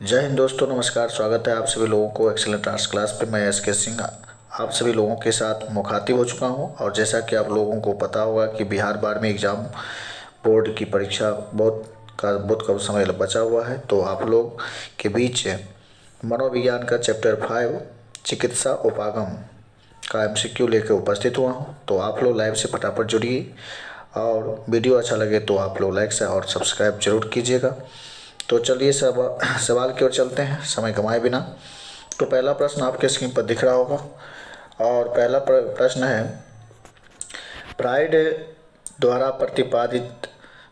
जय हिंद दोस्तों, नमस्कार। स्वागत है आप सभी लोगों को एक्सेलेंट आर्ट्स क्लास पे। मैं एस के सिंह आप सभी लोगों के साथ मुखातिब हो चुका हूं। और जैसा कि आप लोगों को पता होगा कि बिहार बार में एग्ज़ाम बोर्ड की परीक्षा बहुत कम समय बचा हुआ है, तो आप लोग के बीच मनोविज्ञान का चैप्टर 5 चिकित्सा उपागम का MCQ लेकर उपस्थित हुआ हूँ। तो आप लोग लाइव से फटाफट जुड़िए और वीडियो अच्छा लगे तो आप लोग लाइक से और सब्सक्राइब जरूर कीजिएगा। तो चलिए सवाल की ओर चलते हैं समय गंवाए बिना। तो पहला प्रश्न आपके स्क्रीन पर दिख रहा होगा और पहला प्रश्न है, फ्राइड द्वारा प्रतिपादित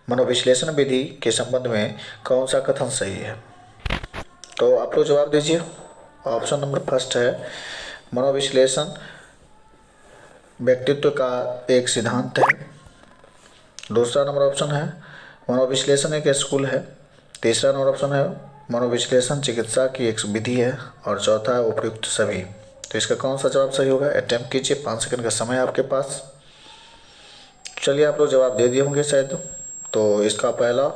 मनोविश्लेषण विधि के संबंध में कौन सा कथन सही है? तो आप लोग जवाब दीजिए। ऑप्शन नंबर फर्स्ट है मनोविश्लेषण व्यक्तित्व का एक सिद्धांत है। दूसरा नंबर ऑप्शन है मनोविश्लेषण एक स्कूल है। तीसरा नंबर ऑप्शन है मनोविश्लेषण चिकित्सा की एक विधि है। और चौथा है उपयुक्त सभी। तो इसका कौन सा जवाब सही होगा? अटेम्प्ट कीजिए, 5 सेकंड का समय है आपके पास। चलिए, आप लोग जवाब दे दिए होंगे शायद। तो इसका पहला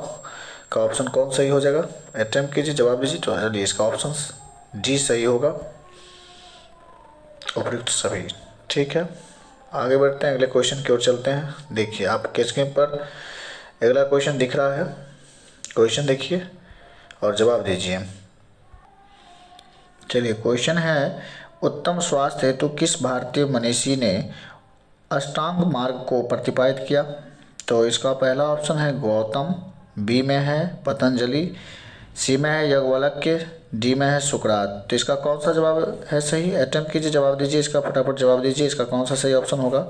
का ऑप्शन कौन सही हो जाएगा? अटेम्प्ट कीजिए, जवाब दीजिए। तो चलिए, इसका ऑप्शन डी सही होगा, उपयुक्त सभी। ठीक है, आगे बढ़ते हैं, अगले क्वेश्चन की ओर चलते हैं। देखिए आपके स्क्रीन पर अगला क्वेश्चन दिख रहा है। क्वेश्चन देखिए और जवाब दीजिए। चलिए, क्वेश्चन है, उत्तम स्वास्थ्य हेतु किस भारतीय मनीषी ने अष्टांग मार्ग को प्रतिपादित किया? तो इसका पहला ऑप्शन है गौतम, बी में है पतंजलि, सी में है याज्ञवल्क्य, डी में है सुकरात। तो इसका कौन सा जवाब है सही? अटेम्प्ट कीजिए, जवाब दीजिए, इसका फटाफट जवाब दीजिए। इसका कौन सा सही ऑप्शन होगा?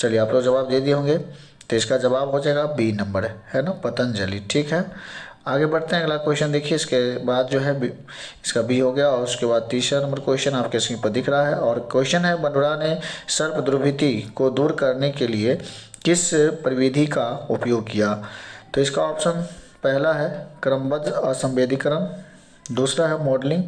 चलिए, आप लोग जवाब दे दिए होंगे। तो इसका जवाब हो जाएगा बी नंबर, है ना, पतंजलि। ठीक है, आगे बढ़ते हैं, अगला क्वेश्चन देखिए। इसके बाद जो है इसका बी हो गया। और उसके बाद तीसरा नंबर क्वेश्चन आपके स्क्रीन पर दिख रहा है और क्वेश्चन है, बंडुरा ने सर्प दुर्भिति को दूर करने के लिए किस प्रविधि का उपयोग किया? तो इसका ऑप्शन पहला है क्रमबद्ध असंवेदीकरण, दूसरा है मॉडलिंग,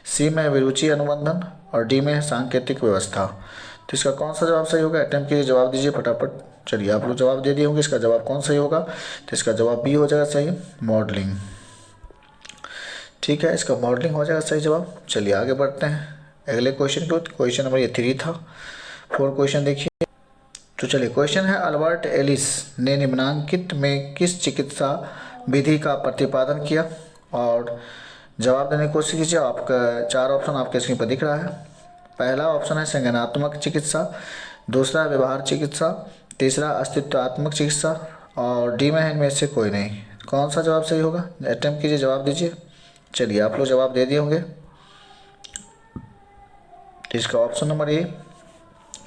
सी में अभिरुचि अनुबंधन और डी में है सांकेतिक व्यवस्था। तो इसका कौन सा जवाब सही होगा? अटेम्प्ट कीजिए, जवाब दीजिए फटाफट। चलिए, आप लोग जवाब दे दिए होंगे। इसका जवाब कौन सही होगा? तो इसका जवाब बी हो जाएगा सही, मॉडलिंग। ठीक है, इसका मॉडलिंग हो जाएगा सही जवाब। चलिए, आगे बढ़ते हैं अगले क्वेश्चन को। क्वेश्चन नंबर ये 3 था। 4 क्वेश्चन देखिए। तो चलिए, क्वेश्चन है, अल्बर्ट एलिस ने निम्नांकित में किस चिकित्सा विधि का प्रतिपादन किया? और जवाब देने की कोशिश कीजिए। आपका 4 ऑप्शन आपके स्क्रीन पर दिख रहा है। पहला ऑप्शन है संज्ञानात्मक चिकित्सा, दूसरा व्यवहार चिकित्सा, तीसरा अस्तित्वात्मक चिकित्सा और डी में है इनमें से कोई नहीं। कौन सा जवाब सही होगा? अटेम्प्ट कीजिए, जवाब दीजिए। चलिए, आप लोग जवाब दे दिए होंगे। इसका ऑप्शन नंबर ए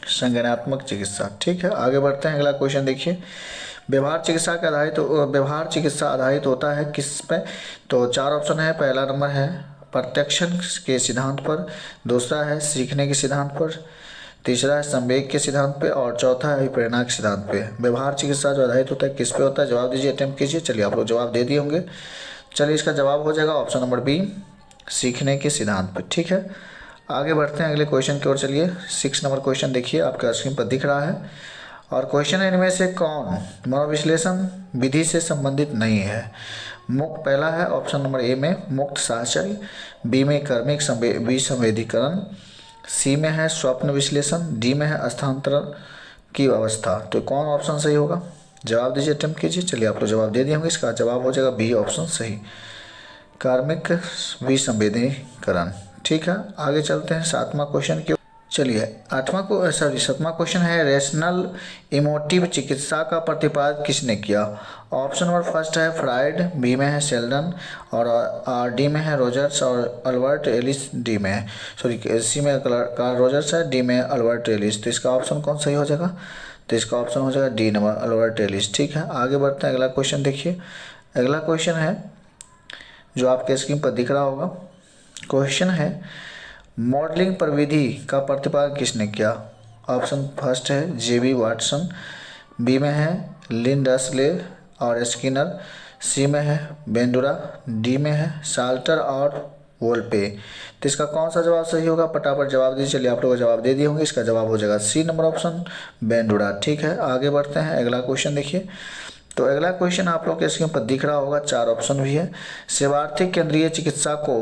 संज्ञानात्मक चिकित्सा। ठीक है, आगे बढ़ते हैं, अगला क्वेश्चन देखिए। व्यवहार चिकित्सा आधारित होता है किस पे? तो 4 ऑप्शन है। पहला नंबर है प्रत्यक्षण के सिद्धांत पर, दूसरा है सीखने के सिद्धांत पर, तीसरा है संवेग के सिद्धांत पे और चौथा है प्रेरणा के सिद्धांत पे। व्यवहार चिकित्सा जो आधारित होता है किस पे होता है? जवाब दीजिए, अटेम्प्ट कीजिए। चलिए, आप लोग जवाब दे दिए होंगे। चलिए, इसका जवाब हो जाएगा ऑप्शन नंबर बी, सीखने के सिद्धांत पे। ठीक है, आगे बढ़ते हैं अगले क्वेश्चन की ओर। चलिए, 6 नंबर क्वेश्चन देखिए, आपके स्क्रीन पर दिख रहा है और क्वेश्चन है, इनमें से कौन मनोविश्लेषण विधि से संबंधित नहीं है? पहला है ऑप्शन नंबर ए में मुक्त साहचर्य, बी में कर्मिक विसंवेदीकरण, सी में है स्वप्न विश्लेषण, डी में है स्थानांतरण की अवस्था। तो कौन ऑप्शन सही होगा? जवाब दीजिए, अटेम्प्ट कीजिए। चलिए, आप लोग जवाब दे दिए होंगे। इसका जवाब हो जाएगा बी ऑप्शन सही, कार्मिक विसंवेदीकरण। ठीक है, आगे चलते हैं 7वां क्वेश्चन की। चलिए, 7वां क्वेश्चन है, रेशनल इमोटिव चिकित्सा का प्रतिपादन किसने किया? ऑप्शन नंबर फर्स्ट है फ्राइड, बी में है सेल्डन और डी में है रोजर्स और अल्बर्ट एलिस डी में है, सॉरी सी में कार्ल रोजर्स है, डी में अल्बर्ट एलिस। तो इसका ऑप्शन कौन सही हो जाएगा? तो इसका ऑप्शन हो जाएगा डी नंबर, अल्बर्ट एलिस। ठीक है, आगे बढ़ते हैं, अगला क्वेश्चन देखिए। अगला क्वेश्चन है जो आपके स्क्रीन पर दिख रहा होगा। क्वेश्चन है, मॉडलिंग प्रविधि का प्रतिपादन किसने किया? ऑप्शन फर्स्ट है जेबी वाटसन, बी में है लिंडसले और स्किनर, सी में है बेंडुरा, डी में है साल्टर और वोल्पे। तो इसका कौन सा जवाब सही होगा? फटाफट जवाब दीजिए। चलिए, आप लोग जवाब दे दिए होंगे। इसका जवाब हो जाएगा सी नंबर ऑप्शन बेंडुरा। ठीक है, आगे बढ़ते हैं, अगला क्वेश्चन देखिए। तो अगला क्वेश्चन आप लोग के स्क्रीन पर दिख रहा होगा, 4 ऑप्शन भी है। सेवार्थी केंद्रीय चिकित्सा को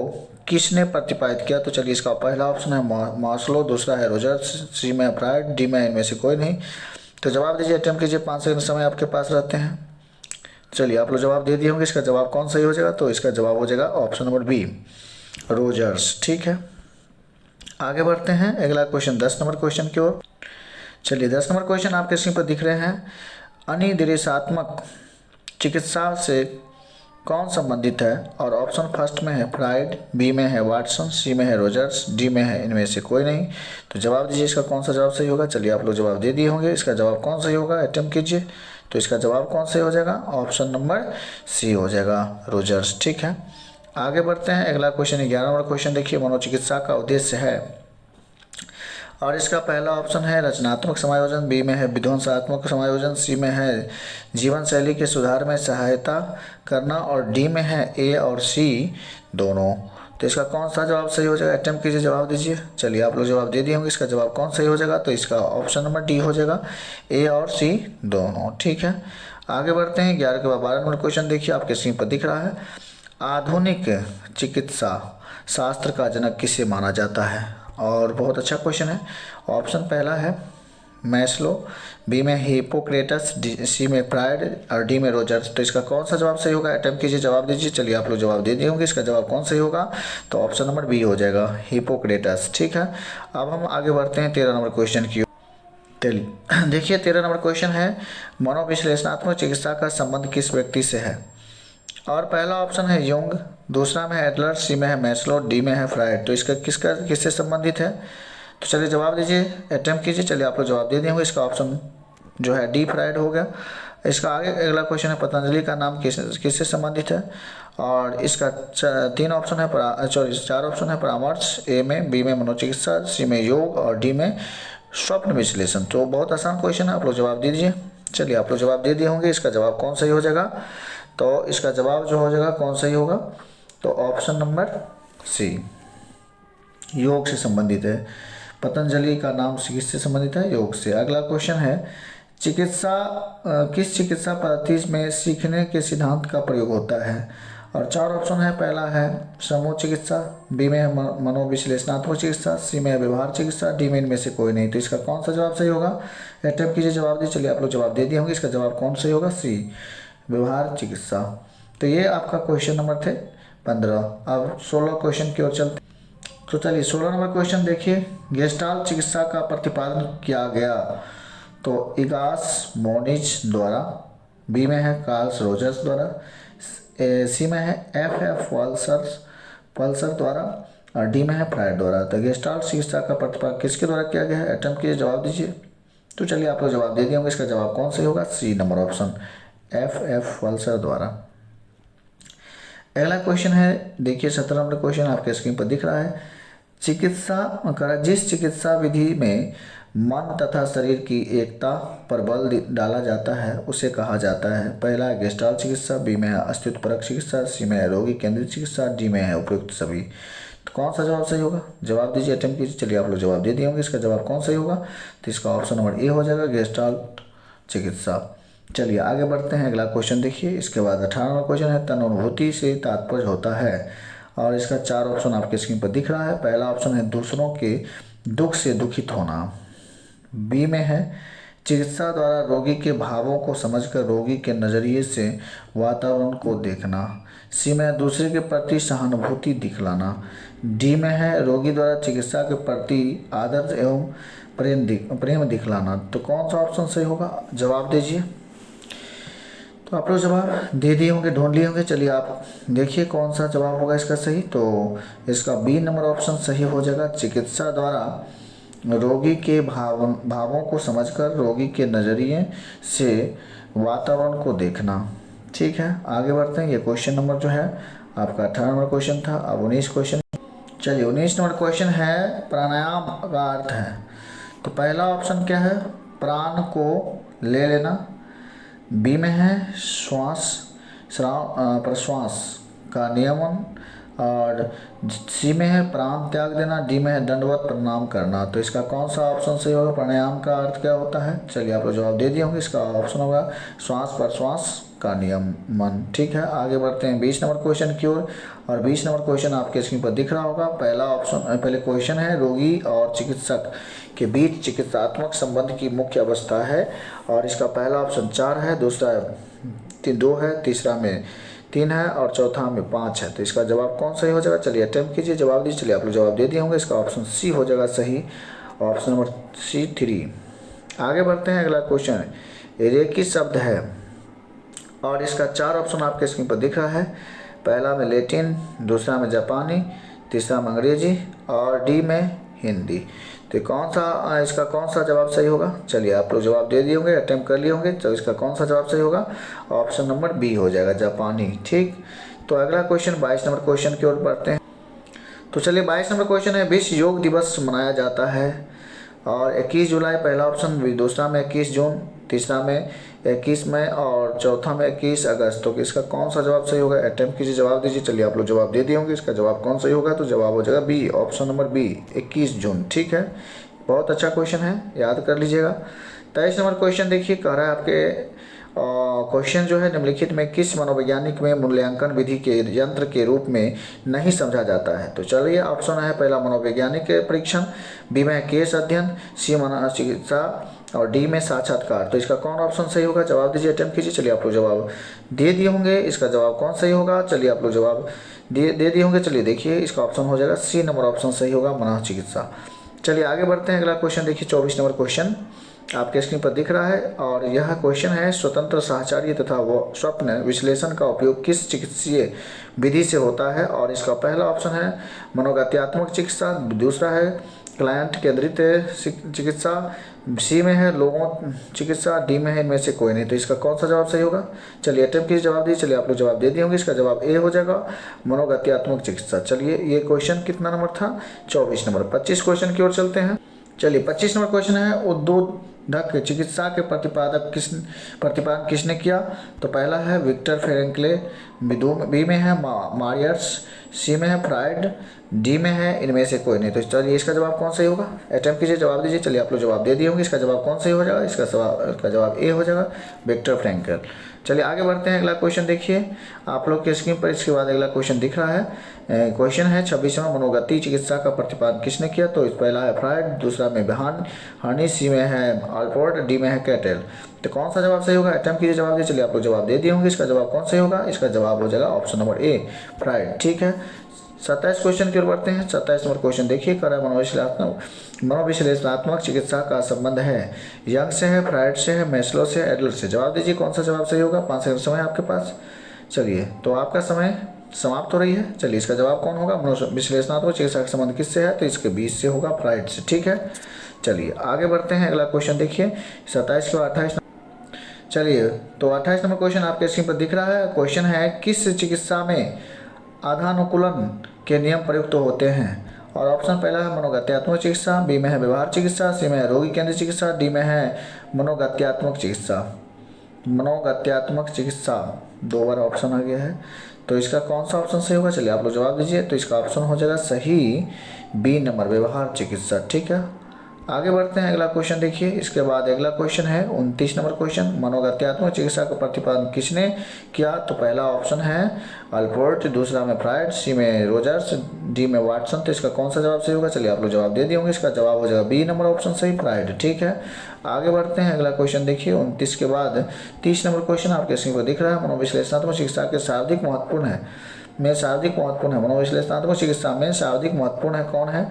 किसने प्रतिपादित किया? तो चलिए इसका पहला ऑप्शन है मास्लो, दूसरा है रोजर्स, सी में फ्रायड, डी में इनमें से कोई नहीं। तो जवाब दीजिए, अटेम्प्ट कीजिए, 5 सेकंड समय आपके पास रहते हैं। चलिए आप लोग जवाब दे दिए होंगे, इसका जवाब कौन सही हो जाएगा? तो इसका जवाब हो जाएगा ऑप्शन नंबर बी, रोजर्स। ठीक है, आगे बढ़ते हैं अगला क्वेश्चन 10 नंबर क्वेश्चन की ओर। चलिए 10 नंबर क्वेश्चन आपके स्क्रीन पर दिख रहे हैं। अनिर्देशात्मक चिकित्सा से कौन संबंधित है? और ऑप्शन फर्स्ट में है फ्राइड, बी में है वाटसन, सी में है रोजर्स, डी में है इनमें से कोई नहीं। तो जवाब दीजिए, इसका कौन सा जवाब सही होगा? चलिए आप लोग जवाब दे दिए होंगे, इसका जवाब कौन सही होगा? अटेम्प्ट कीजिए। तो इसका जवाब कौन सही हो जाएगा? ऑप्शन नंबर सी हो जाएगा, रोजर्स। ठीक है, आगे बढ़ते हैं अगला क्वेश्चन 11 नंबर क्वेश्चन देखिए। मनोचिकित्सा का उद्देश्य है, और इसका पहला ऑप्शन है रचनात्मक समायोजन, बी में है विध्वंसात्मक समायोजन, सी में है जीवन शैली के सुधार में सहायता करना, और डी में है ए और सी दोनों। तो इसका कौन सा जवाब सही हो जाएगा? अटेम्प्ट कीजिए, जवाब दीजिए। चलिए आप लोग जवाब दे दिए होंगे, इसका जवाब कौन सही हो जाएगा? तो इसका ऑप्शन नंबर डी हो जाएगा, ए और सी दोनों। ठीक है, आगे बढ़ते हैं 11 के बाद 12 नंबर क्वेश्चन देखिए, आपके स्क्रीन पर दिख रहा है। आधुनिक चिकित्सा शास्त्र का जनक किसे माना जाता है? और बहुत अच्छा क्वेश्चन है। ऑप्शन पहला है मैस्लो, बी में हिपोक्रेटस, सी में फ्रायड और डी में रोजर्स। तो इसका कौन सा जवाब सही होगा? अटेम्प्ट कीजिए, जवाब दीजिए। चलिए आप लोग जवाब दे दिए होंगे, इसका जवाब कौन सही होगा? तो ऑप्शन नंबर बी हो जाएगा, हिपोक्रेटस। ठीक है, अब हम आगे बढ़ते हैं 13 नंबर क्वेश्चन की। चलिए देखिए 13 नंबर क्वेश्चन है, मनोविश्लेषणात्मक चिकित्सा का संबंध किस व्यक्ति से है? और पहला ऑप्शन है युंग, दूसरा में है एडलर, सी में है मैस्लो, डी में है फ्रायड। तो इसका किससे संबंधित है? तो चलिए जवाब दीजिए, अटेम्प्ट कीजिए। चलिए आप लोग जवाब दे दिए होंगे, इसका ऑप्शन जो है डी फ्रायड हो गया। इसका आगे अगला क्वेश्चन है पतंजलि का नाम किससे संबंधित है? और इसका 3 ऑप्शन है, 4 ऑप्शन है परामर्श, ए में, बी में मनोचिकित्सा, सी में योग और डी में स्वप्न विश्लेषण। तो बहुत आसान क्वेश्चन है, आप लोग जवाब दे दीजिए। चलिए आप लोग जवाब दे दिए होंगे, इसका जवाब कौन सही हो जाएगा? तो इसका जवाब जो हो जाएगा कौन सही होगा? तो ऑप्शन नंबर सी, योग से संबंधित है। पतंजलि का नाम किससे संबंधित है? योग से। अगला क्वेश्चन है किस चिकित्सा पद्धति में सीखने के सिद्धांत का प्रयोग होता है? और 4 ऑप्शन है, पहला है समूह चिकित्सा, बी में है मनोविश्लेषणात्मक चिकित्सा, सी में है व्यवहार चिकित्सा, डी में इनमें से कोई नहीं। तो इसका कौन सा जवाब सही होगा? अटेम्प्ट कीजिए, जवाब दीजिए। चलिए आप लोग जवाब दे दिए होंगे, इसका जवाब कौन सही होगा? सी, व्यवहार चिकित्सा। तो ये आपका क्वेश्चन नंबर थे 15। अब 16 क्वेश्चन की ओर चलते। तो चलिए 16 नंबर क्वेश्चन देखिए, गेस्टाल्ट चिकित्सा का प्रतिपादन किया गया? तो इगास मोनिज द्वारा, बी में है कार्ल रोजर्स द्वारा, सी में है एफ पल्सर द्वारा और डी में है फ्रायड द्वारा। तो गेस्टाल्ट चिकित्सा का प्रतिपादन किसके द्वारा किया गया है? अटेम्प्ट कीजिए, जवाब दीजिए। तो चलिए आप लोग जवाब दे दिए होंगे, इसका जवाब कौन सही होगा? C number option, F pulsar द्वारा। अगला क्वेश्चन है देखिए 17 नंबर क्वेश्चन आपके स्क्रीन पर दिख रहा है। जिस चिकित्सा विधि में मन तथा शरीर की एकता पर बल डाला जाता है उसे कहा जाता है? पहला है गेस्टाल्ट चिकित्सा, बी में है अस्तित्वपरक चिकित्सा, सी में है रोगी केंद्रित चिकित्सा, डी में है उपयुक्त सभी। तो कौन सा जवाब सही होगा? जवाब दीजिए, अटेम्प्ट कीजिए। चलिए आप लोग जवाब दे दिए होंगे, इसका जवाब कौन सही होगा? तो इसका ऑप्शन नंबर ए हो जाएगा, गेस्टाल्ट चिकित्सा। चलिए आगे बढ़ते हैं, अगला क्वेश्चन देखिए। इसके बाद 18 नंबर क्वेश्चन है, तन अनुभूति से तात्पर्य होता है? और इसका 4 ऑप्शन आपके स्क्रीन पर दिख रहा है। पहला ऑप्शन है दूसरों के दुख से दुखित होना, बी में है चिकित्सा द्वारा रोगी के भावों को समझकर रोगी के नज़रिए से वातावरण को देखना, सी में है दूसरे के प्रति सहानुभूति दिखलाना, डी में है रोगी द्वारा चिकित्सा के प्रति आदर एवं प्रेम दिखलाना। तो कौन सा ऑप्शन सही होगा? जवाब दीजिए। तो आप लोग जवाब दे दिए होंगे, ढूंढ लिए होंगे। चलिए आप देखिए कौन सा जवाब होगा इसका सही। तो इसका बी नंबर ऑप्शन सही हो जाएगा, चिकित्सा द्वारा रोगी के भावों को समझकर रोगी के नज़रिए से वातावरण को देखना। ठीक है, आगे बढ़ते हैं। ये क्वेश्चन नंबर जो है आपका 18 नंबर क्वेश्चन था। अब 19 क्वेश्चन। चलिए 19 नंबर क्वेश्चन है, प्राणायाम का अर्थ है? तो पहला ऑप्शन क्या है? प्राण को ले लेना, बी में है प्रश्वास का नियमन और सी में है प्राण त्याग देना, डी में है दंडवत प्रणाम करना। तो इसका कौन सा ऑप्शन सही होगा? प्राणायाम का अर्थ क्या होता है? चलिए आप लोग जवाब दे दिए होंगे। इसका ऑप्शन होगा श्वास प्रश्वास का नियमन। ठीक है, आगे बढ़ते हैं 20 नंबर क्वेश्चन की ओर। और 20 नंबर क्वेश्चन आपके स्क्रीन पर दिख रहा होगा। पहले क्वेश्चन है रोगी और चिकित्सक के बीच चिकित्सात्मक संबंध की मुख्य अवस्था है। और इसका पहला ऑप्शन 4 है, दूसरा 2 है, तीसरा में 3 है और चौथा में 5 है। तो इसका जवाब कौन सही हो जाएगा? चलिए अटेम्प्ट कीजिए, जवाब दीजिए। चलिए आप लोग जवाब दे दिए होंगे। इसका ऑप्शन सी हो जाएगा सही, ऑप्शन नंबर सी 3। आगे बढ़ते हैं, अगला क्वेश्चन रेकी शब्द है और इसका 4 ऑप्शन आपके स्क्रीन पर दिख रहा है। पहला में लैटिन, दूसरा में जापानी, तीसरा में अंग्रेजी और डी में हिंदी। तो इसका कौन सा जवाब सही होगा? चलिए आप लोग जवाब दे दिए होंगे, अटेम्प्ट कर लिए होंगे। तो इसका कौन सा जवाब सही होगा? ऑप्शन नंबर बी हो जाएगा, जापानी। ठीक, तो अगला क्वेश्चन 22 नंबर क्वेश्चन की ओर बढ़ते हैं। तो चलिए 22 नंबर क्वेश्चन है विश्व योग दिवस मनाया जाता है और 21 जुलाई पहला ऑप्शन, दूसरा में 21 जून, तीसरा में 21 मई और चौथा में 21 अगस्त। तो इसका कौन सा जवाब सही होगा? अटेम्प्ट कीजिए, जवाब दीजिए। चलिए आप लोग जवाब दे दिए होंगे। इसका जवाब कौन सही होगा? तो जवाब हो जाएगा बी, ऑप्शन नंबर बी, 21 जून। ठीक है, बहुत अच्छा क्वेश्चन है, याद कर लीजिएगा। 23 नंबर क्वेश्चन देखिए, कह रहा है आपके क्वेश्चन जो है निम्नलिखित में किस मनोवैज्ञानिक में मूल्यांकन विधि के यंत्र के रूप में नहीं समझा जाता है? तो चलिए ऑप्शन है पहला मनोवैज्ञानिक परीक्षण, बी में केस अध्ययन, सी मनोचिकित्सा और डी में साक्षात्कार। तो इसका कौन ऑप्शन सही होगा? जवाब दीजिए, अटेम्प्ट कीजिए। चलिए आप लोग जवाब दे दिए होंगे। इसका जवाब कौन सही होगा? चलिए आप लोग जवाब दे दिए होंगे। चलिए देखिए, इसका ऑप्शन हो जाएगा सी नंबर ऑप्शन सही होगा, मनोचिकित्सा। चलिए आगे बढ़ते हैं, अगला क्वेश्चन देखिए 24 नंबर क्वेश्चन आपके स्क्रीन पर दिख रहा है और यह क्वेश्चन है स्वतंत्र साहचर्य तथा स्वप्न विश्लेषण का उपयोग किस चिकित्सीय विधि से होता है? और इसका पहला ऑप्शन है मनोगत्यात्मक चिकित्सा, दूसरा है क्लाइंट केंद्रित चिकित्सा, सी में है लोगों चिकित्सा, डी में है इनमें से कोई नहीं। तो इसका कौन सा जवाब सही होगा? चलिए अटेम्प्ट कीजिए, जवाब दीजिए। चलिए आप लोग जवाब दे दिए होंगे। इसका जवाब ए हो जाएगा, मनोगत्यात्मक चिकित्सा। चलिए ये क्वेश्चन कितना नंबर था? 24 नंबर। 25 क्वेश्चन की ओर चलते हैं। चलिए 25 नंबर क्वेश्चन है उद्बोधक चिकित्सा के प्रतिपादन किसने किया? तो पहला है विक्टर फ्रैंकल, बी में है मारियर्स, सी में है फ्राइड, डी में है इनमें से कोई नहीं। तो चलिए इसका जवाब कौन सही होगा? अटेम्प्ट कीजिए, जवाब दीजिए। चलिए आप लोग जवाब दे दिए होंगे। इसका जवाब कौन सही हो जाएगा? इसका जवाब ए हो जाएगा, विक्टर फ्रैंकल। चलिए आगे बढ़ते हैं, अगला क्वेश्चन देखिए आप लोग के स्क्रीन पर। इसके बाद अगला क्वेश्चन दिख रहा है, क्वेश्चन है 26वां मनोगति चिकित्सा का प्रतिपादन किसने किया? तो पहला है फ्राइड, दूसरा में हर्नी, सी में है अल्पोर्ट, डी में है कैटेल। तो कौन सा जवाब सही होगा? अटेम्प्ट कीजिए, जवाब दीजिए। चलिए आप लोग जवाब दे दिए होंगे। इसका जवाब कौन सही होगा? इसका जवाब हो जाएगा ऑप्शन नंबर ए, फ्राइड। ठीक है, 27 क्वेश्चन की ओर बढ़ते हैं। 27 नंबर क्वेश्चन देखिए, कर मनोविश्लेषणात्मक चिकित्सा का संबंध है यंग से है, फ्राइड से है, मैस्लो से, एडलर से। जवाब दीजिए कौन सा जवाब सही होगा? 5 सेकंड समय आपके पास। चलिए तो आपका समय समाप्त हो रही है। चलिए इसका जवाब कौन होगा? मनोविश्लेषणात्मक चिकित्सा का संबंध किससे है? तो इसके 20 से होगा, फ्राइड से। ठीक है, चलिए आगे बढ़ते हैं, अगला क्वेश्चन देखिए 27 के बाद 28। चलिए तो 28 नंबर क्वेश्चन आपके स्क्रीन पर दिख रहा है। क्वेश्चन है किस चिकित्सा में आधानुकूलन के नियम प्रयुक्त होते हैं? और ऑप्शन पहला है मनोगत्यात्मक चिकित्सा, बी में है व्यवहार चिकित्सा, सी में है रोगी केंद्रित चिकित्सा, डी में है मनोगत्यात्मक चिकित्सा। मनोगत्यात्मक चिकित्सा 2 बार ऑप्शन आ गया है। तो इसका कौन सा ऑप्शन सही होगा? चलिए आप लोग जवाब दीजिए। तो इसका ऑप्शन हो जाएगा सही, बी नंबर, व्यवहार चिकित्सा। ठीक है, आगे बढ़ते हैं, अगला क्वेश्चन देखिए। इसके बाद अगला क्वेश्चन है 29 नंबर क्वेश्चन, मनोगत्यात्मक चिकित्सा का प्रतिपादन किसने किया? तो पहला ऑप्शन है अल्पोर्ट, दूसरा में फ्राइड, सी में रोजर्स, डी में वाटसन। तो इसका कौन सा जवाब सही होगा? चलिए आप लोग जवाब दे दिए होंगे। इसका जवाब हो जाएगा बी नंबर ऑप्शन सही, फ्राइड। ठीक है, आगे बढ़ते हैं, अगला क्वेश्चन देखिए 29 के बाद 30 नंबर क्वेश्चन आपके स्क्रीन पर दिख रहा है। मनोविश्लेषणात्मक चिकित्सा के शारीरिक महत्वपूर्ण है मनोविश्लेषणात्मक चिकित्सा में शारीरिक महत्वपूर्ण है कौन है?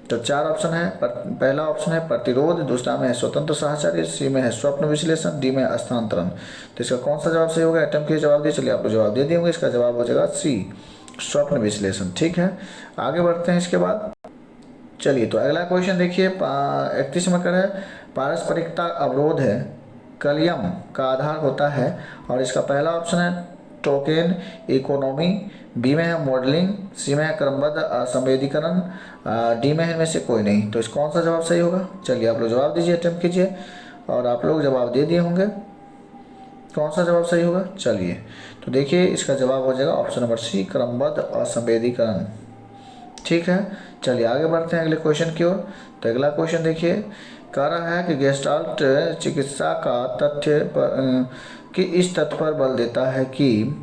तो 4 ऑप्शन है। पहला ऑप्शन है प्रतिरोध, दूसरा में है स्वतंत्र साहचर्य, सी में है स्वप्न विश्लेषण, डी में स्थानांतरण। तो इसका कौन सा जवाब सही होगा? अटेम्प्ट कीजिए, जवाब दीजिए। चलिए आप लोग जवाब दे दिए होंगे। इसका जवाब हो जाएगा सी, स्वप्न विश्लेषण। ठीक है, आगे बढ़ते हैं इसके बाद। चलिए तो अगला क्वेश्चन देखिए 31 में है पारस्परिकता अवरोध है कलियम का आधार होता है। और इसका पहला ऑप्शन है टोकेन इकोनॉमी, बी में है मॉडलिंग, सी में है क्रमबद्ध संवेदीकरण, डी में है इनमें से कोई नहीं। तो इस कौन सा जवाब सही होगा? चलिए आप लोग जवाब दीजिए, अटेम्प्ट कीजिए। और आप लोग जवाब दे दिए होंगे। कौन सा जवाब सही होगा? चलिए तो देखिए इसका जवाब हो जाएगा ऑप्शन नंबर सी, क्रमबद्ध असंवेदीकरण। ठीक है, चलिए आगे बढ़ते हैं अगले क्वेश्चन की ओर। तो अगला क्वेश्चन देखिए, कह रहा है कि गेस्टाल्ट चिकित्सा का तथ्य कि इस तथ्य पर बल देता है कि,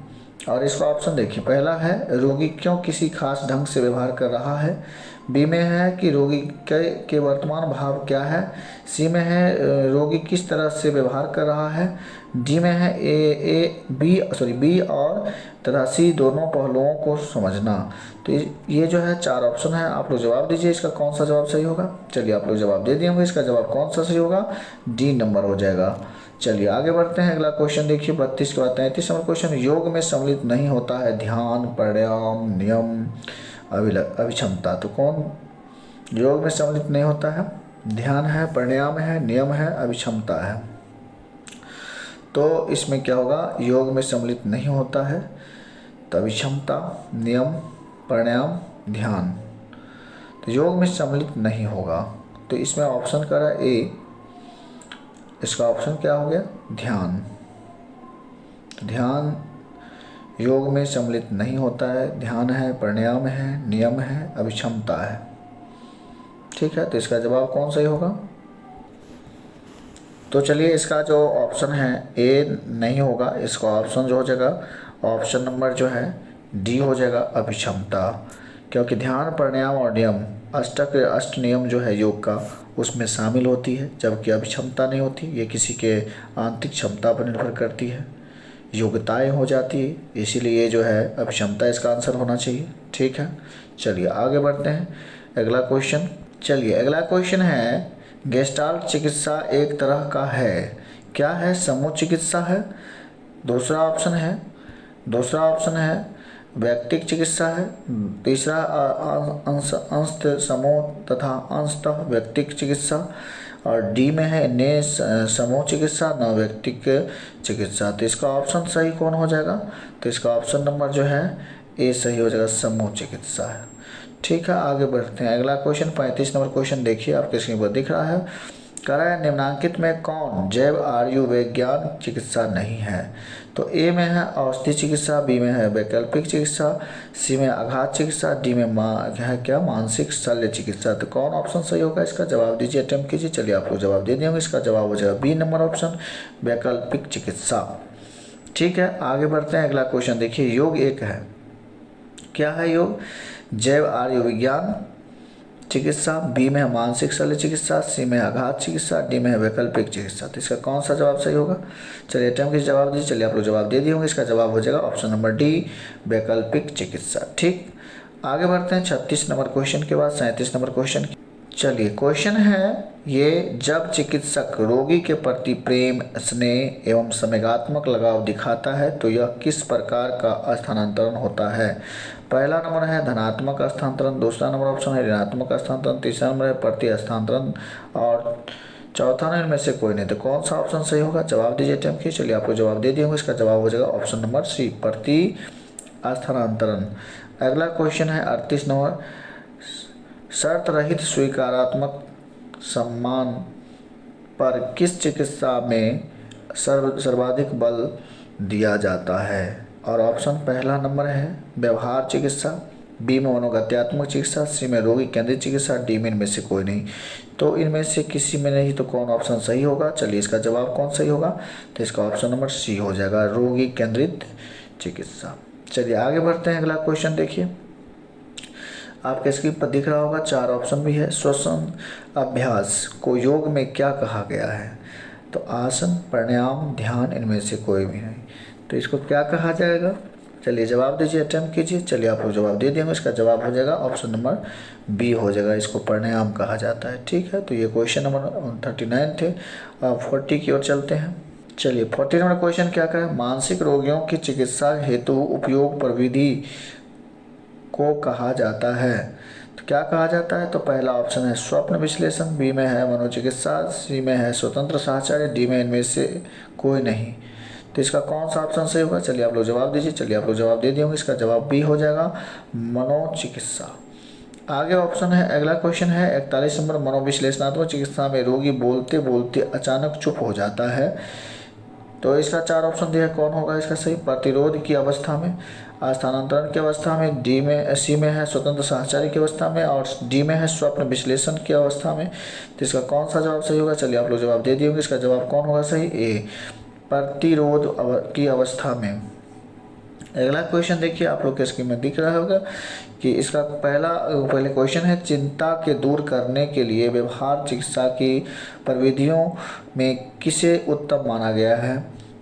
और इसका ऑप्शन देखिए, पहला है रोगी क्यों किसी खास ढंग से व्यवहार कर रहा है, बी में है कि रोगी के वर्तमान भाव क्या है, सी में है रोगी किस तरह से व्यवहार कर रहा है, डी में है बी और तथा सी दोनों पहलुओं को समझना। तो ये जो है 4 ऑप्शन है, आप लोग जवाब दीजिए इसका कौन सा जवाब सही होगा। चलिए आप लोग जवाब दे दिए होंगे, इसका जवाब कौन सा सही होगा? डी नंबर हो जाएगा। चलिए आगे बढ़ते हैं, अगला क्वेश्चन देखिए 32 के बाद 33 नंबर क्वेश्चन, योग में सम्मिलित नहीं होता है ध्यान, प्राणायाम, नियम, अभिक्षमता। तो कौन योग में सम्मिलित नहीं होता है? ध्यान है, प्राणायाम है, नियम है, अभिक्षमता है। तो इसमें क्या होगा? योग में सम्मिलित नहीं होता है तो अभिक्षमता, नियम, प्राणायाम, ध्यान। तो योग में सम्मिलित नहीं होगा, तो इसमें ऑप्शन का है ए, इसका ऑप्शन क्या हो गया? ध्यान। तो ध्यान योग में सम्मिलित नहीं होता है, ध्यान है, प्राणायाम है, नियम है, अभिक्षमता है। ठीक है, तो इसका जवाब कौन सही होगा? तो चलिए इसका जो ऑप्शन है ए नहीं होगा, इसका ऑप्शन जो हो जाएगा ऑप्शन नंबर जो है डी हो जाएगा, अभिक्षमता। क्योंकि ध्यान, प्राणायाम और नियम अष्ट नियम जो है योग का उसमें शामिल होती है, जबकि अभिक्षमता नहीं होती। ये किसी के आंतरिक क्षमता पर निर्भर करती है, योग्यताएं हो जाती है, इसीलिए ये जो है अभिक्षमता इसका आंसर होना चाहिए। ठीक है, चलिए आगे बढ़ते हैं अगला क्वेश्चन। चलिए अगला क्वेश्चन है, गेस्टाल्ट चिकित्सा एक तरह का है, क्या है? समूह चिकित्सा है, दूसरा ऑप्शन है व्यक्तिक चिकित्सा है, तीसरा अंशतः समूह तथा अंशतः व्यक्तिक चिकित्सा, और डी में है न समूह चिकित्सा न व्यक्तिक चिकित्सा। तो इसका ऑप्शन सही कौन हो जाएगा? तो इसका ऑप्शन नंबर जो है ए सही हो जाएगा, समूह चिकित्सा है। ठीक है, आगे बढ़ते हैं अगला क्वेश्चन 35 नंबर क्वेश्चन देखिए, आपके स्क्रीन पर दिख रहा है। कह रहा है निम्नांकित में कौन जैव आयुर्विज्ञान चिकित्सा नहीं है? तो ए में है औषधि चिकित्सा, बी में है वैकल्पिक चिकित्सा, सी में आघात चिकित्सा, डी में मानसिक शल्य चिकित्सा। तो कौन ऑप्शन सही होगा? इसका जवाब दीजिए, अटेम्प्ट कीजिए। चलिए आप लोग जवाब दे दिए, इसका जवाब हो जाएगा बी नंबर ऑप्शन, वैकल्पिक चिकित्सा। ठीक है, आगे बढ़ते हैं अगला क्वेश्चन देखिए, योग एक है, क्या है योग? जैव आयुर्विज्ञान चिकित्सा, बी में है मानसिक शल्य चिकित्सा, सी में है आघात चिकित्सा, डी में है वैकल्पिक चिकित्सा। तो इसका कौन सा जवाब सही होगा? चलिए अटेम्प्ट कीजिए, जवाब दीजिए। चलिए आप लोग जवाब दे दिए होंगे, इसका जवाब हो जाएगा ऑप्शन नंबर डी, वैकल्पिक चिकित्सा। ठीक, आगे बढ़ते हैं 36 नंबर क्वेश्चन के बाद 37 नंबर क्वेश्चन। चलिए क्वेश्चन है ये, जब चिकित्सक रोगी के प्रति प्रेम, स्नेह एवं संवेगात्मक लगाव दिखाता है तो यह किस प्रकार का स्थानांतरण होता है? पहला नंबर है धनात्मक स्थानांतरण, दूसरा नंबर ऑप्शन है ऋणात्मक स्थानांतरण, तीसरा नंबर है प्रति स्थानांतरण, और चौथा नंबर इनमें से कोई नहीं। तो कौन सा ऑप्शन सही होगा? जवाब दीजिए अटेम्प्ट कीजिए। चलिए आपको जवाब दे दिए होंगे, इसका जवाब हो जाएगा ऑप्शन नंबर सी, प्रति स्थानांतरण। अगला क्वेश्चन है 38 नंबर, शर्त रहित स्वीकारात्मक सम्मान पर किस चिकित्सा में सर्वाधिक बल दिया जाता है? और ऑप्शन पहला नंबर है व्यवहार चिकित्सा, बी में मनोगत्यात्मक चिकित्सा, सी में रोगी केंद्रित चिकित्सा, डी में इनमें से कोई नहीं। तो इनमें से किसी में नहीं, तो कौन ऑप्शन सही होगा? चलिए इसका जवाब कौन सही होगा? तो इसका ऑप्शन नंबर सी हो जाएगा, रोगी केंद्रित चिकित्सा। चलिए आगे बढ़ते हैं अगला क्वेश्चन देखिए, आपके स्क्रीन पर दिख रहा होगा 4 ऑप्शन भी है। श्वसन अभ्यास को योग में क्या कहा गया है? तो आसन, प्राणायाम, ध्यान, इनमें से कोई भी नहीं। तो इसको क्या कहा जाएगा? चलिए जवाब दीजिए, अटेम्प्ट कीजिए। चलिए आप लोग जवाब दे देंगे, इसका जवाब हो जाएगा ऑप्शन नंबर बी हो जाएगा, इसको प्राणायाम कहा जाता है। ठीक है, तो ये क्वेश्चन नंबर 39 थे। 40 की ओर चलते हैं। चलिए 40 नंबर क्वेश्चन क्या कहा? मानसिक रोगियों की चिकित्सा हेतु उपयोग प्रविधि को कहा जाता है। तो क्या कहा जाता है? तो पहला ऑप्शन है स्वप्न विश्लेषण, बी में है मनोचिकित्सा, सी में है स्वतंत्र साहचर्य, डी में इनमें से कोई नहीं। तो इसका कौन सा ऑप्शन सही होगा? चलिए आप लोग जवाब दीजिए। चलिए आप लोग जवाब दे दिए होंगे, इसका जवाब बी हो जाएगा, मनोचिकित्सा। आगे ऑप्शन है, अगला क्वेश्चन है 41 नंबर, मनोविश्लेषणात्मक चिकित्सा में रोगी बोलते बोलते अचानक चुप हो जाता है, तो इसका 4 ऑप्शन दिया है, कौन होगा इसका सही? प्रतिरोध की अवस्था में, स्थानांतरण की अवस्था में, डी में, सी में है स्वतंत्र साहचर्य की अवस्था में, और डी में है स्वप्न विश्लेषण की अवस्था में। तो इसका कौन सा जवाब सही होगा? चलिए आप लोग जवाब दे दिए होंगे। इसका जवाब कौन होगा सही? ए, प्रतिरोध की अवस्था में। अगला क्वेश्चन देखिए, आप लोग के स्क्रीन में दिख रहा होगा कि इसका पहले क्वेश्चन है, चिंता के दूर करने के लिए व्यवहार चिकित्सा की प्रविधियों में किसे उत्तम माना गया है?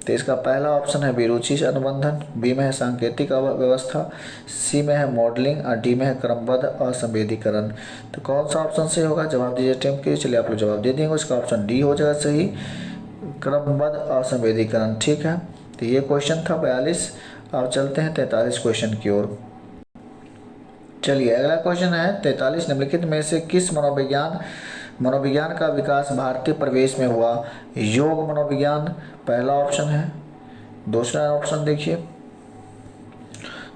तो इसका पहला ऑप्शन है अभिरुचि से अनुबंधन, बी में है सांकेतिक व्यवस्था, सी में है मॉडलिंग और डी में है क्रमबद्ध असंवेदीकरण। तो कौन सा ऑप्शन सही होगा? जवाब दीजिए अटेम्प्ट कीजिए। चलिए आप लोग जवाब दे देंगे। इसका ऑप्शन डी हो जाएगा सही, क्रमबद्ध असंवेदीकरण। ठीक है, तो ये क्वेश्चन था 42। अब चलते हैं 43 क्वेश्चन की ओर। चलिए अगला क्वेश्चन है 43, निम्नलिखित में से किस मनोविज्ञान का विकास भारतीय प्रवेश में हुआ? योग मनोविज्ञान पहला ऑप्शन है। दूसरा ऑप्शन देखिए,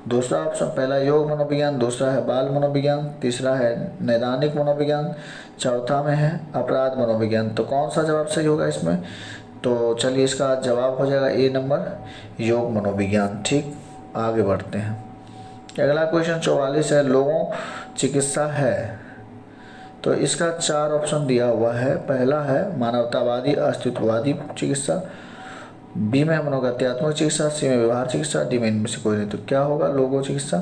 दूसरा ऑप्शन, पहला योग मनोविज्ञान, दूसरा है बाल मनोविज्ञान, तीसरा है नैदानिक मनोविज्ञान, चौथा में है अपराध मनोविज्ञान। तो कौन सा जवाब सही होगा इसमें? तो चलिए इसका जवाब हो जाएगा ए नंबर, योग मनोविज्ञान। ठीक, आगे बढ़ते हैं। अगला क्वेश्चन 44 है, लोगों चिकित्सा है। तो इसका 4 ऑप्शन दिया हुआ है। पहला है मानवतावादी अस्तित्ववादी चिकित्सा, बी में मनोगत्यात्मक चिकित्सा, सी में व्यवहार चिकित्सा, डी में इनमें से कोई नहीं। तो क्या होगा? लोगो चिकित्सा।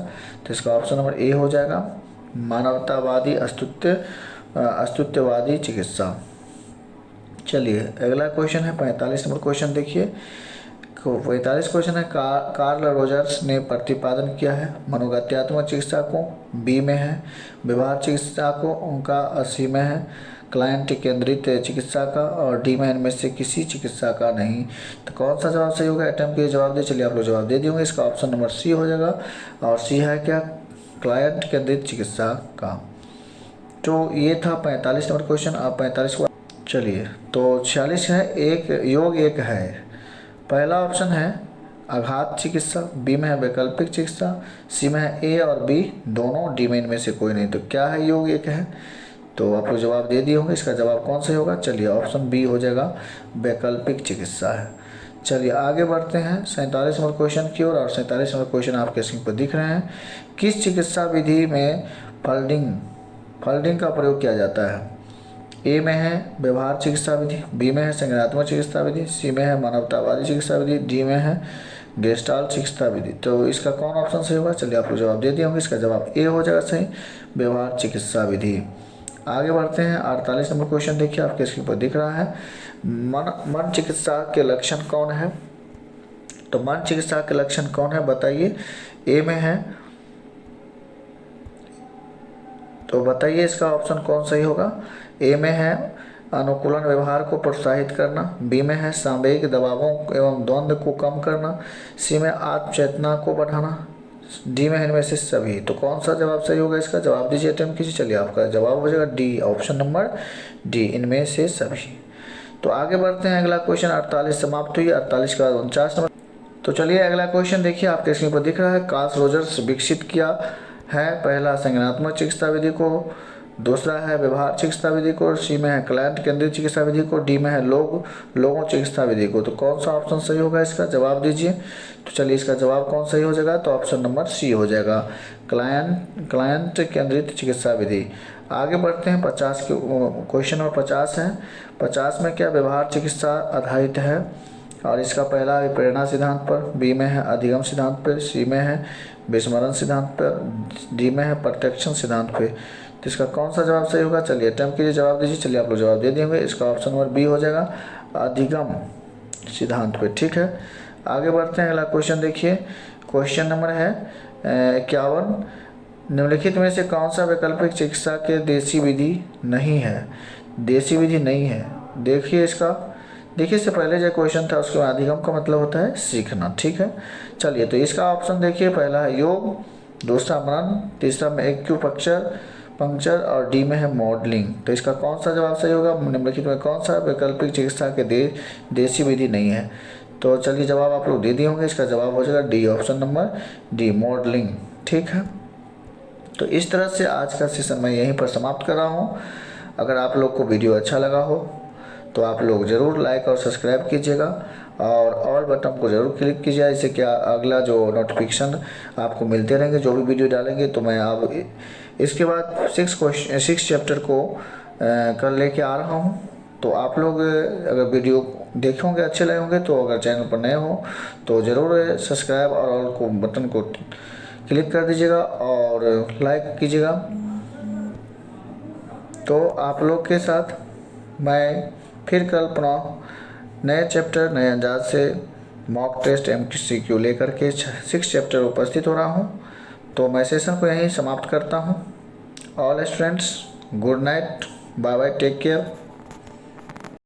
तो इसका ऑप्शन नंबर ए हो जाएगा, मानवतावादी अस्तित्ववादी चिकित्सा। चलिए अगला क्वेश्चन है 45 नंबर क्वेश्चन देखिए। 45 क्वेश्चन है, कार्ल रोजर्स ने प्रतिपादन किया है मनोगत्यात्मक चिकित्सा को, बी में है व्यवहार चिकित्सा को, उनका सी में है क्लाइंट केंद्रित चिकित्सा का, और डी में इनमें से किसी चिकित्सा का नहीं। तो कौन सा जवाब सही होगा? अटेम्प्ट के जवाब दे। चलिए आप लोग जवाब दे दिए होंगे। इसका ऑप्शन नंबर सी हो जाएगा, और सी है क्या? क्लाइंट केंद्रित चिकित्सा का। तो ये था 45 नंबर क्वेश्चन। आप 45 को चलिए, तो 46 है, एक योग एक है। पहला ऑप्शन है आघात चिकित्सा, बी में है वैकल्पिक चिकित्सा, सी में है ए और बी दोनों, डी में इनमें से कोई नहीं। तो क्या है? योग एक है। तो आप लोग जवाब दे दिए होंगे। इसका जवाब कौन सा होगा? चलिए ऑप्शन बी हो जाएगा, वैकल्पिक चिकित्सा है। चलिए आगे बढ़ते हैं 47 नंबर क्वेश्चन की ओर, और 47 नंबर क्वेश्चन आपके स्क्रीन पर दिख रहे हैं। किस चिकित्सा विधि में फोल्डिंग का प्रयोग किया जाता है? ए में है व्यवहार चिकित्सा विधि, बी में है संज्ञानात्मक चिकित्सा विधि, सी में है मानवतावादी चिकित्सा विधि, डी में है गेस्टाल्ट चिकित्सा विधि। तो इसका कौन ऑप्शन सही होगा? चलिए आप लोग जवाब दे दिए होंगे। इसका जवाब ए हो जाएगा सही, व्यवहार चिकित्सा विधि। आगे बढ़ते हैं 48 नंबर क्वेश्चन देखिए, आपके स्क्रीन पर दिख रहा है। मन चिकित्सा के लक्षण कौन है? तो मन चिकित्सा के लक्षण कौन है बताइए? ए में है, तो बताइए इसका ऑप्शन कौन सही होगा? ए में है अनुकूलन व्यवहार को प्रोत्साहित करना, बी में है सामयिक दबावों एवं द्वंद्व को कम करना, सी में आत्मचेतना को बढ़ाना, डी में इनमें से सभी। तो कौन सा जवाब सही होगा? इसका जवाब दीजिए, अटेम्प्ट कीजिए। चलिए आपका जवाब हो जाएगा डी, ऑप्शन नंबर डी, इनमें से सभी। तो आगे बढ़ते हैं। अगला क्वेश्चन 48 समाप्त हुई। 48 का 49 नंबर। तो चलिए अगला क्वेश्चन देखिए, आपके स्क्रीन पर दिख रहा है। कार्ल रोजर्स विकसित किया है पहला संज्ञानात्मक चिकित्सा विधि को, दूसरा है व्यवहार चिकित्सा विधि को, सी में है क्लाइंट केंद्रित चिकित्सा विधि को, डी में है लोगों चिकित्सा विधि को। तो कौन सा ऑप्शन सही होगा? इसका जवाब दीजिए। तो चलिए इसका जवाब कौन सही हो जाएगा? तो ऑप्शन नंबर सी हो जाएगा, क्लाइंट केंद्रित चिकित्सा विधि। आगे बढ़ते हैं 50 के क्वेश्चन, और 50 है। 50 में क्या व्यवहार चिकित्सा आधारित है, और इसका पहला है प्रेरणा सिद्धांत पर, बी में है अधिगम सिद्धांत पर, सी में है विस्मरण सिद्धांत पर, डी में है प्रत्यक्षण सिद्धांत पे। तो इसका कौन सा जवाब सही होगा? चलिए अटेम्प्ट कीजिए, जवाब दीजिए। चलिए आप लोग जवाब दे देंगे। इसका ऑप्शन नंबर बी हो जाएगा, अधिगम सिद्धांत पे। ठीक है, आगे बढ़ते हैं। अगला क्वेश्चन देखिए, क्वेश्चन नंबर है 51, निम्नलिखित में से कौन सा वैकल्पिक चिकित्सा के देसी विधि नहीं है? देसी विधि नहीं है, देखिए इसका, देखिए इससे पहले जो क्वेश्चन था उसके बाद अधिगम का मतलब होता है सीखना। ठीक है, चलिए तो इसका ऑप्शन देखिए, पहला है योग, दूसरा मनन, तीसरा में पंक्चर और डी में है मॉडलिंग। तो इसका कौन सा जवाब सही होगा? निम्नलिखित में कौन सा वैकल्पिक चिकित्सा के देसी विधि नहीं है? तो चलिए जवाब आप लोग दे दिए होंगे। इसका जवाब हो जाएगा D, option number D, modelling. ठीक है, तो इस तरह से आज का सेशन मैं यहीं पर समाप्त कर रहा हूँ। अगर आप लोग को वीडियो अच्छा लगा हो तो आप लोग ज़रूर लाइक और सब्सक्राइब कीजिएगा, और ऑल बटन को ज़रूर क्लिक कीजिए, इससे क्या अगला जो नोटिफिकेशन आपको मिलते रहेंगे जो भी वीडियो डालेंगे। तो मैं अब इसके बाद 6 चैप्टर को कल लेके आ रहा हूँ। तो आप लोग अगर वीडियो देखे होंगे, अच्छे लगे होंगे, तो अगर चैनल पर नए हो तो ज़रूर सब्सक्राइब और ऑल को बटन को क्लिक कर दीजिएगा और लाइक कीजिएगा। तो आप लोग के साथ मैं फिर कल पुनः नए चैप्टर नए अंदाज से मॉक टेस्ट MCQ लेकर के 6 चैप्टर उपस्थित हो रहा हूँ। तो मैं सेशन को यहीं समाप्त करता हूँ। All students good night, bye bye, take care.